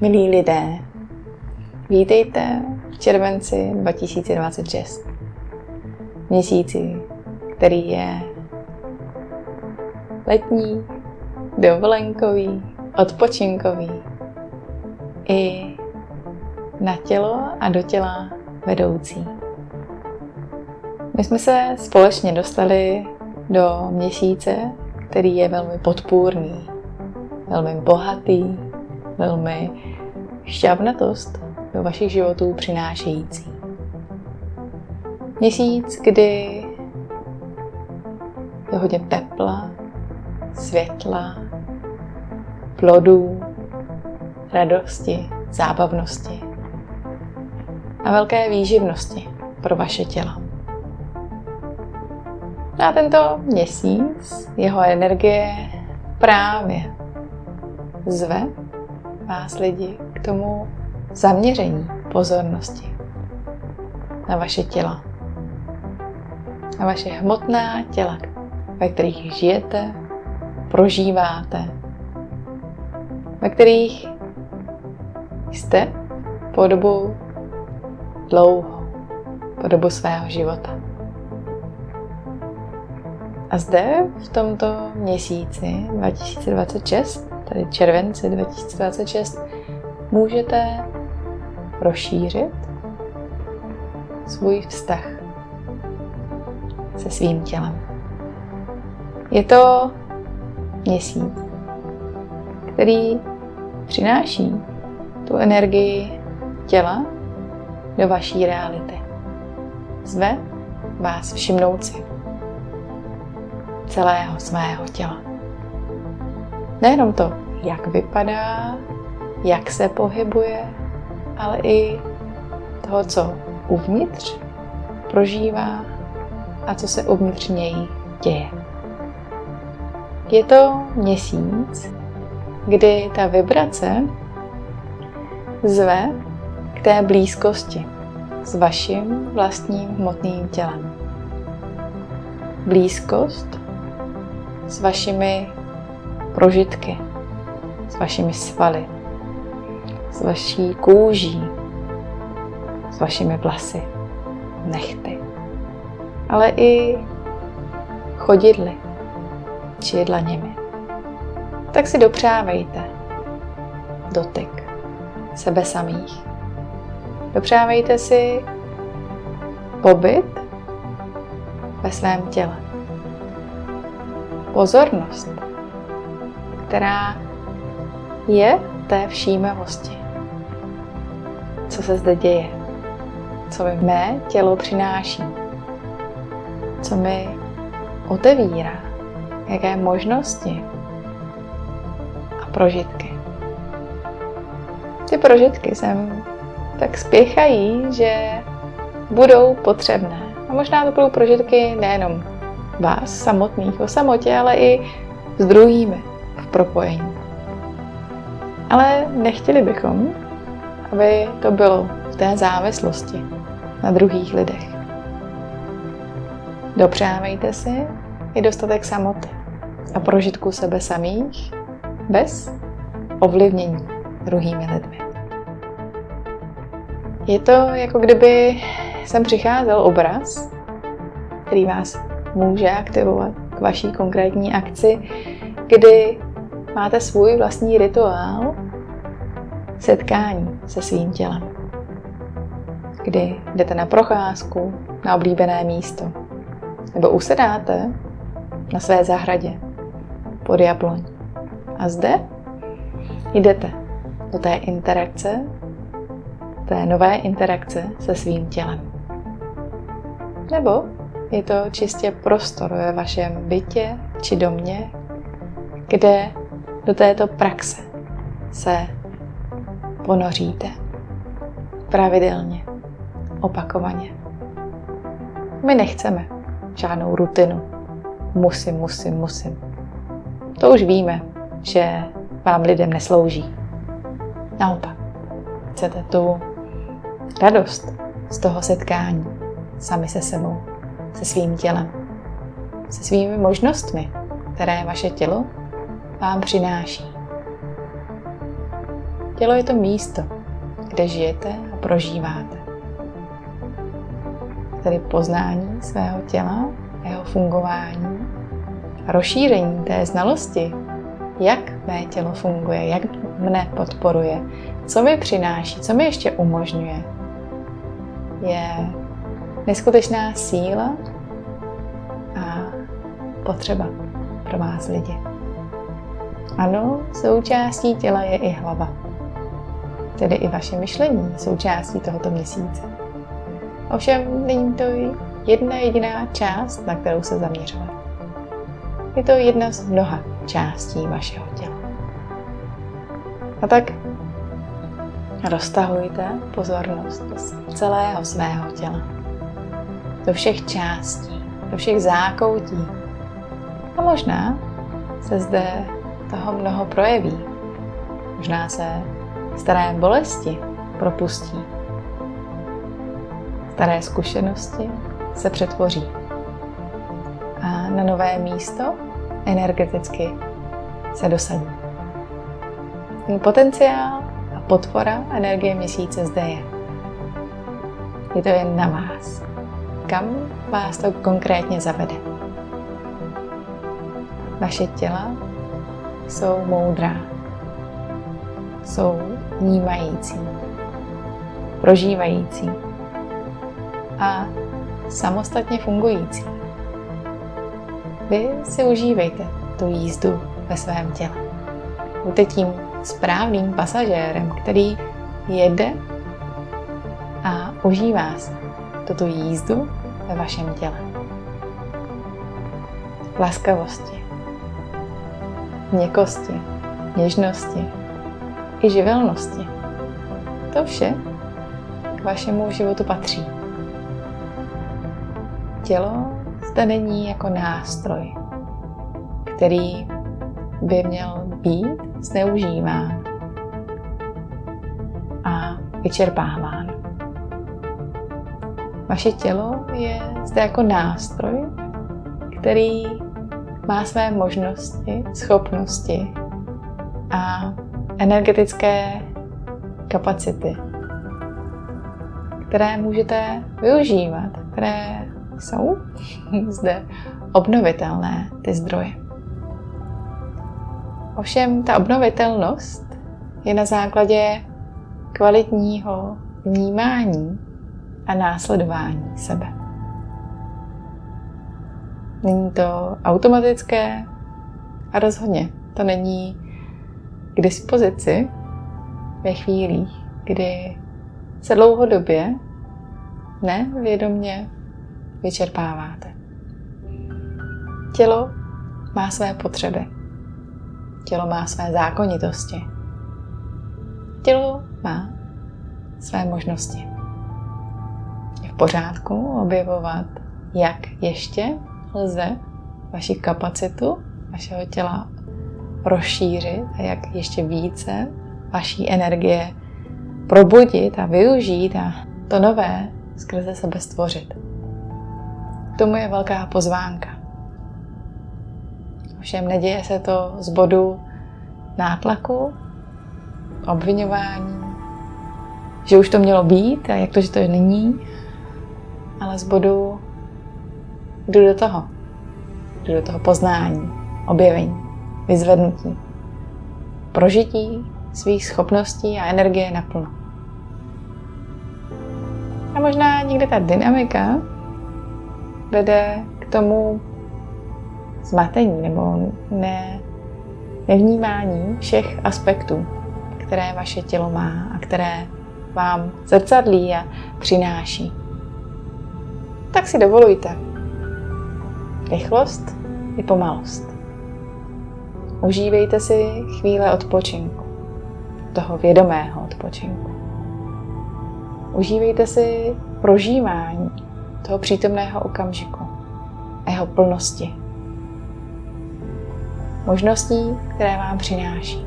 Milí lidé, vítejte v červenci 2026. Měsíci, který je letní, dovolenkový, odpočinkový i na tělo a do těla vedoucí. My jsme se společně dostali do měsíce, který je velmi podpůrný, velmi bohatý, velmi šťavnatost do vašich životů přinášející. Měsíc, kdy je hodně tepla, světla, plodů, radosti, zábavnosti a velké výživnosti pro vaše těla. A tento měsíc, jeho energie právě zve vás lidi k tomu zaměření pozornosti na vaše těla. Na vaše hmotná těla, ve kterých žijete, prožíváte, ve kterých jste po dobu dlouho, po dobu svého života. A zde v tomto měsíci 2026, tedy červenci 2026, můžete rozšířit svůj vztah se svým tělem. Je to měsíc, který přináší tu energii těla do vaší reality. Zve vás všimnout si celého svého těla. Nejenom to, jak vypadá, jak se pohybuje, ale i toho, co uvnitř prožívá a co se uvnitř něj děje. Je to měsíc, kdy ta vibrace zve k té blízkosti s vaším vlastním hmotným tělem. Blízkost s vašimi prožitky, s vašimi svaly, s vaší kůží, s vašimi vlasy, nehty, ale i chodidly či dlaněmi. Tak si dopřávejte dotyk sebe samých. Dopřávejte si pobyt ve svém těle. Pozornost, která je té všímavosti. Co se zde děje? Co mi mé tělo přináší? Co mi otevírá? Jaké možnosti a prožitky? Ty prožitky sem tak spěchají, že budou potřebné. A možná to budou prožitky nejenom vás samotných o samotě, ale i s druhými v propojení. Ale nechtěli bychom, aby to bylo v té závislosti na druhých lidech. Dopřávejte si i dostatek samoty a prožitku sebe samých bez ovlivnění druhými lidmi. Je to, jako kdyby sem přicházel obraz, který vás může aktivovat k vaší konkrétní akci, kdy máte svůj vlastní rituál setkání se svým tělem. Kdy jdete na procházku na oblíbené místo, nebo usedáte na své zahradě pod jabloň. A zde jdete do té interakce, té nové interakce se svým tělem. Nebo je to čistě prostor ve vašem bytě či domě, kde do této praxe se ponoříte pravidelně, opakovaně. My nechceme žádnou rutinu. Musím. To už víme, že vám lidem neslouží. Naopak, chcete tu radost z toho setkání sami se sebou, se svým tělem, se svými možnostmi, které vaše tělo vám přináší. Tělo je to místo, kde žijete a prožíváte. Tedy poznání svého těla, jeho fungování a rozšíření té znalosti, jak mé tělo funguje, jak mne podporuje, co mi přináší, co mi ještě umožňuje, je neskutečná síla a potřeba pro vás lidi. Ano, součástí těla je i hlava, tedy i vaše myšlení součástí tohoto měsíce. Ovšem není to jedna jediná část, na kterou se zaměřovat. Je to jedna z mnoha částí vašeho těla. A tak roztahujte pozornost z celého svého těla. Do všech částí, do všech zákoutí. A možná se zde toho mnoho projeví. Možná se staré bolesti propustí. Staré zkušenosti se přetvoří. A na nové místo energeticky se dosadí. Ten potenciál a podpora energie měsíce zde je. Je to jen na vás. Kam vás to konkrétně zavede? Vaše těla jsou moudrá. Jsou vnímající. Prožívající. A samostatně fungující. Vy si užívejte tu jízdu ve svém těle. Buďte tím správným pasažérem, který jede a užívá si tuto jízdu ve vašem těle. Laskavosti, měkkosti, něžnosti i živelnosti. To vše k vašemu životu patří. Tělo zde není jako nástroj, který by měl být zneužíván a vyčerpáván. Vaše tělo je zde jako nástroj, který má své možnosti, schopnosti a energetické kapacity, které můžete využívat, které jsou zde obnovitelné, ty zdroje. Ovšem ta obnovitelnost je na základě kvalitního vnímání a následování sebe. Není to automatické a rozhodně to není k dispozici ve chvílích, kdy se dlouhodobě nevědomě vyčerpáváte. Tělo má své potřeby. Tělo má své zákonitosti. Tělo má své možnosti. Je v pořádku objevovat, jak ještě lze vaši kapacitu vašeho těla rozšířit a jak ještě více vaší energie probudit a využít a to nové skrze sebe stvořit. K tomu je velká pozvánka. Ovšem neděje se to z bodu nátlaku, obviňování, že už to mělo být a jak to, že to není, ale z bodu jdu do toho poznání, objevení, vyzvednutí, prožití svých schopností a energie naplno. A možná někde ta dynamika vede k tomu zmatení nebo nevnímání všech aspektů, které vaše tělo má a které vám zrcadlí a přináší. Tak si dovolujte rychlost i pomalost. Užívejte si chvíle odpočinku, toho vědomého odpočinku. Užívejte si prožívání toho přítomného okamžiku a jeho plnosti. Možností, které vám přináší.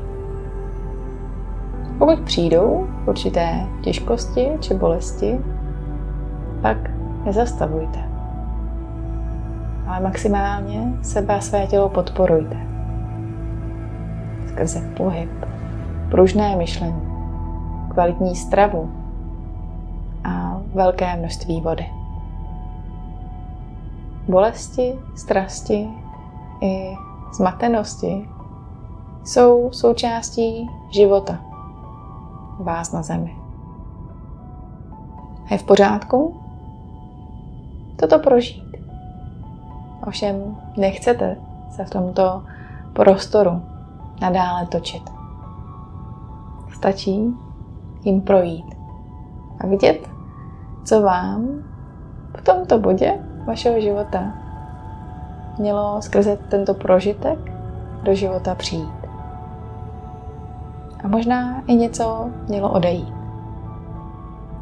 Pokud přijdou určité těžkosti či bolesti, pak nezastavujte. Ale maximálně sebe a své tělo podporujte. Skrze pohyb, pružné myšlení, kvalitní stravu a velké množství vody. Bolesti, strasti i zmatenosti jsou součástí života vás na zemi. Je v pořádku toto prožít. Ovšem nechcete se v tomto prostoru nadále točit. Stačí jim projít a vidět, co vám v tomto bodě vašeho života mělo skrze tento prožitek do života přijít. A možná i něco mělo odejít.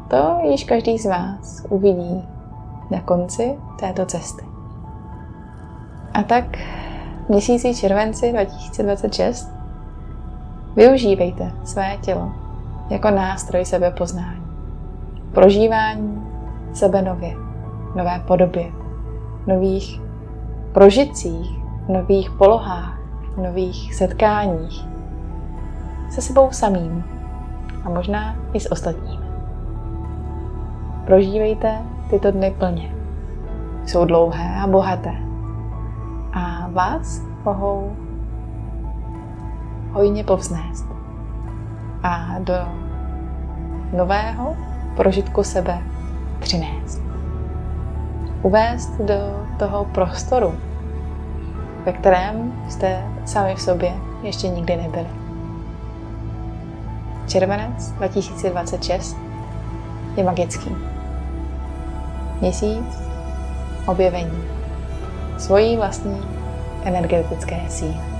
To již každý z vás uvidí na konci této cesty. A tak v měsíci červenci 2026 využívejte své tělo jako nástroj sebepoznání, prožívání sebe nově, nové podobě, nových prožitcích, nových polohách, nových setkáních se sebou samým a možná i s ostatními. Prožívejte tyto dny plně. Jsou dlouhé a bohaté a vás mohou hojně povznést a do nového prožitku sebe přinést. Uvést do toho prostoru, ve kterém jste sami v sobě ještě nikdy nebyli. Červenec 2026 je magický. Měsíc objevení svojí vlastní energetické síly.